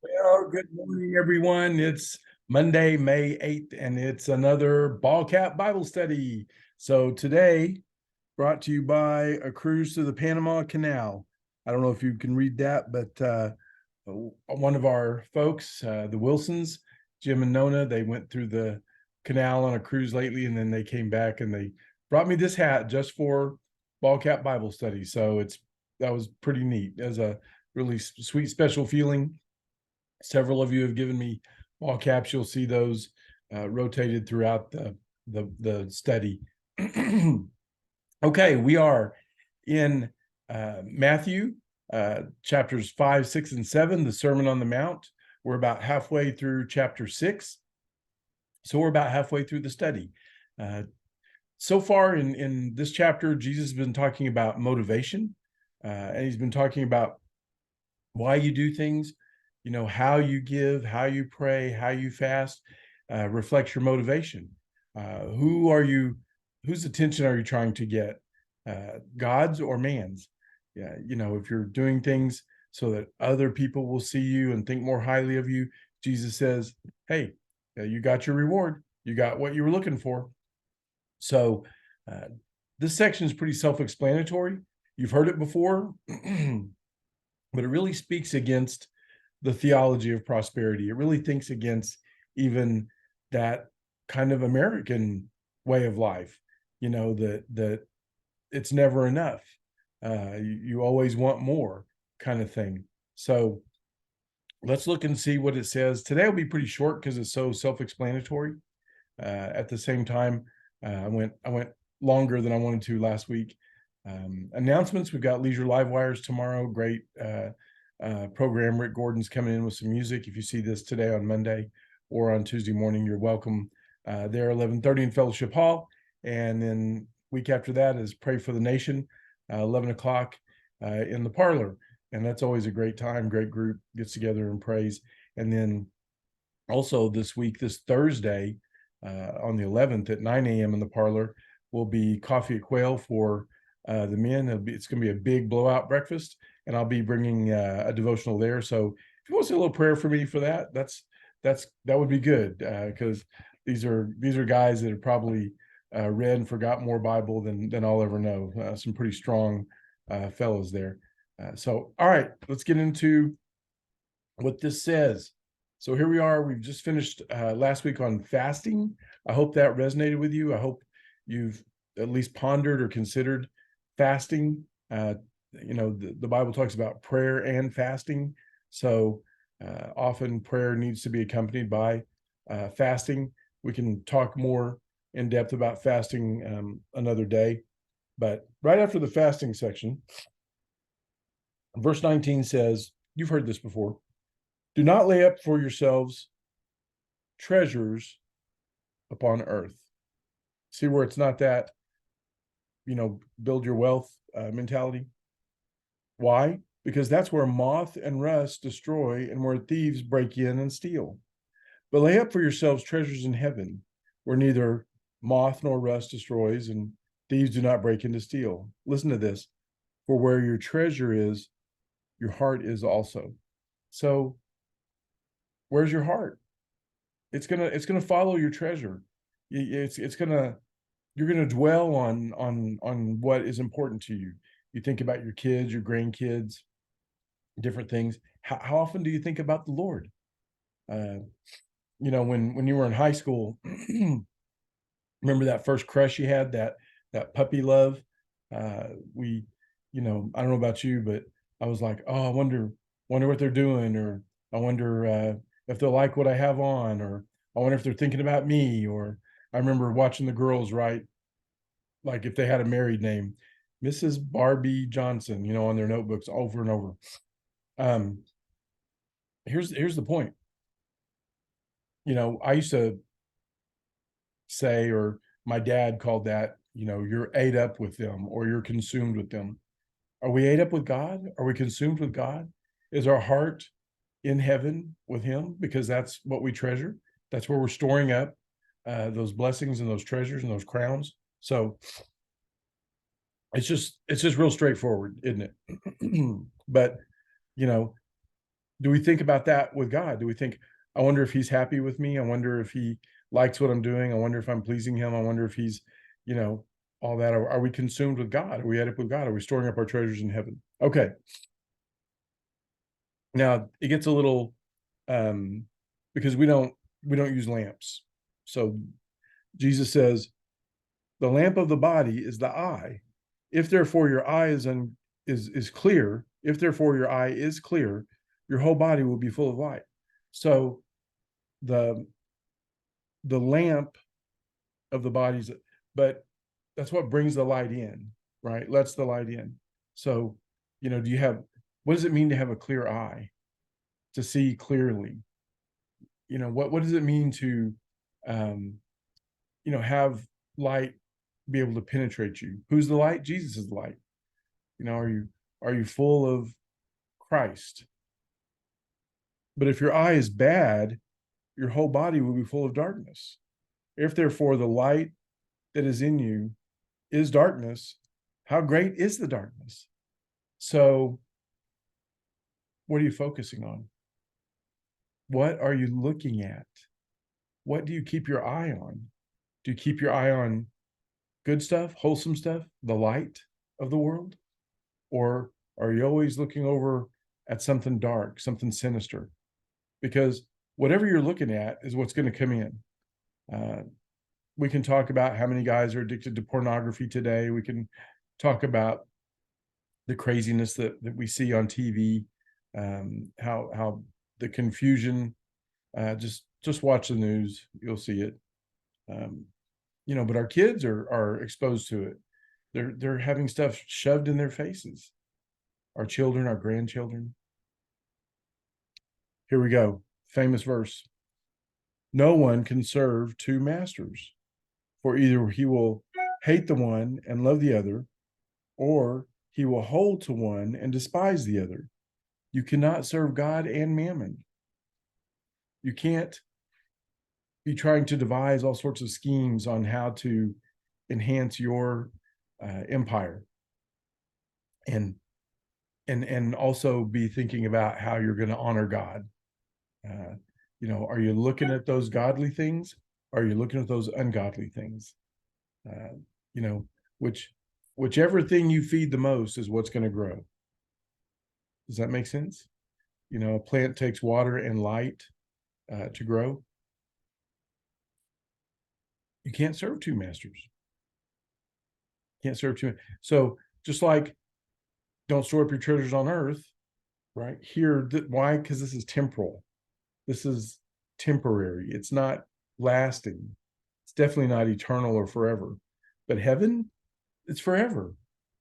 Well, good morning, everyone. It's Monday, May 8th, and it's another Ball Cap Bible study. So today, brought to you by a cruise to the Panama Canal. I don't know if you can read that, but one of our folks, the Wilsons, Jim and Nona, they went through the canal on a cruise lately, and then they came back and they brought me this hat just for Ball Cap Bible study. So that was pretty neat. As a really sweet, special feeling. Several of you have given me ball caps. You'll see those rotated throughout the study. Okay, we are in Matthew chapters 5, 6, and 7, the Sermon on the Mount. We're about halfway through chapter 6. So we're about halfway through the study. So far in this chapter, Jesus has been talking about motivation, and he's been talking about why you do things, how you give, how you pray, how you fast, reflects your motivation. Whose attention are you trying to get? God's or man's? Yeah, if you're doing things so that other people will see you and think more highly of you, Jesus says, hey, you got your reward. You got what you were looking for. So this section is pretty self-explanatory. You've heard it before, but it really speaks against the theology of prosperity. It really thinks against even that kind of American way of life, that it's never enough. You always want more kind of thing. So let's look and see what it says. Today will be pretty short because it's so self-explanatory. At the same time, I went longer than I wanted to last week. Announcements: we've got Leisure Live Wires tomorrow. Great program. Rick Gordon's coming in with some music. If you see this today on Monday or on Tuesday morning, you're welcome. There 11:30 in Fellowship Hall, and then week after that is Pray for the Nation, 11 o'clock in the parlor, and that's always a great time. Great group gets together and prays. And then also this week, this Thursday, on the 11th at 9 a.m. in the parlor, will be Coffee at Quail for the men. It's going to be a big blowout breakfast, and I'll be bringing a devotional there. So if you want to say a little prayer for me for that, that would be good, because these are guys that have probably read and forgot more Bible than I'll ever know. Some pretty strong fellows there. So all right, let's get into what this says. So here we are. We've just finished last week on fasting. I hope that resonated with you. I hope you've at least pondered or considered fasting. The Bible talks about prayer and fasting. So often prayer needs to be accompanied by fasting. We can talk more in depth about fasting another day. But right after the fasting section, verse 19 says, you've heard this before, do not lay up for yourselves treasures upon earth. See where it's not that, build your wealth mentality. Why? Because that's where moth and rust destroy and where thieves break in and steal. But lay up for yourselves treasures in heaven, where neither moth nor rust destroys and thieves do not break in to steal. Listen to this. For where your treasure is, your heart is also. So where's your heart? It's gonna follow your treasure. You're gonna dwell on what is important to you. You think about your kids, your grandkids, different things. How often do you think about the Lord? When you were in high school, remember that first crush you had, that puppy love? We, I don't know about you, but I was like, oh, I wonder what they're doing, or I wonder if they'll like what I have on, or I wonder if they're thinking about me. Or I remember watching the girls write, like if they had a married name, Mrs. Barbie Johnson, on their notebooks over and over. Here's the point. I used to say, or my dad called that, you're ate up with them or you're consumed with them. Are we ate up with God? Are we consumed with God? Is our heart in heaven with him? Because that's what we treasure. That's where we're storing up those blessings and those treasures and those crowns. So it's just real straightforward, isn't it? But do we think about that with God? Do we think, I wonder if he's happy with me? I wonder if he likes what I'm doing. I wonder if I'm pleasing him. I wonder if he's, you know, all that. Are we consumed with God? Are we up with God? Are we storing up our treasures in heaven? Okay. Now it gets a little, because we don't use lamps. So Jesus says, the lamp of the body is the eye. If therefore your eye is clear, if therefore your eye is clear, your whole body will be full of light. So the lamp of the body's, but that's what brings the light in, right? Lets the light in. So, you know, what does it mean to have a clear eye, to see clearly? You know, what does it mean to, um, you know, have light be able to penetrate you? Who's the light? Jesus is the light. You know, are you full of Christ? But if your eye is bad, your whole body will be full of darkness. If therefore the light that is in you is darkness, how great is the darkness? So, what are you focusing on? What are you looking at? What do you keep your eye on? Do you keep your eye on good stuff, wholesome stuff, the light of the world? Or are you always looking over at something dark, something sinister? Because whatever you're looking at is what's going to come in. We can talk about how many guys are addicted to pornography today. We can talk about the craziness that we see on TV, how the confusion. Just watch the news, you'll see it. You know, but our kids are exposed to it. They're having stuff shoved in their faces. Our children, our grandchildren. Here we go. Famous verse. No one can serve two masters, for either he will hate the one and love the other, or he will hold to one and despise the other. You cannot serve God and mammon. You can't be trying to devise all sorts of schemes on how to enhance your empire, and also be thinking about how you're going to honor God. You know, are you looking at those godly things? Or are you looking at those ungodly things? You know, whichever thing you feed the most is what's going to grow. Does that make sense? You know, a plant takes water and light to grow. You can't serve two masters. Can't serve two. So just like, don't store up your treasures on earth, right? Here, why? Because this is temporal. This is temporary. It's not lasting. It's definitely not eternal or forever. But heaven, it's forever.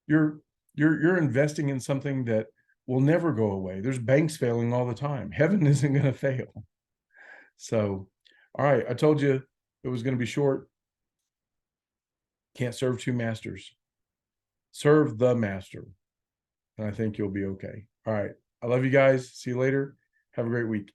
You're investing in something that will never go away. There's banks failing all the time. Heaven isn't going to fail. So, all right, I told you it was going to be short. Can't serve two masters. Serve the master, and I think you'll be okay. All right. I love you guys. See you later. Have a great week.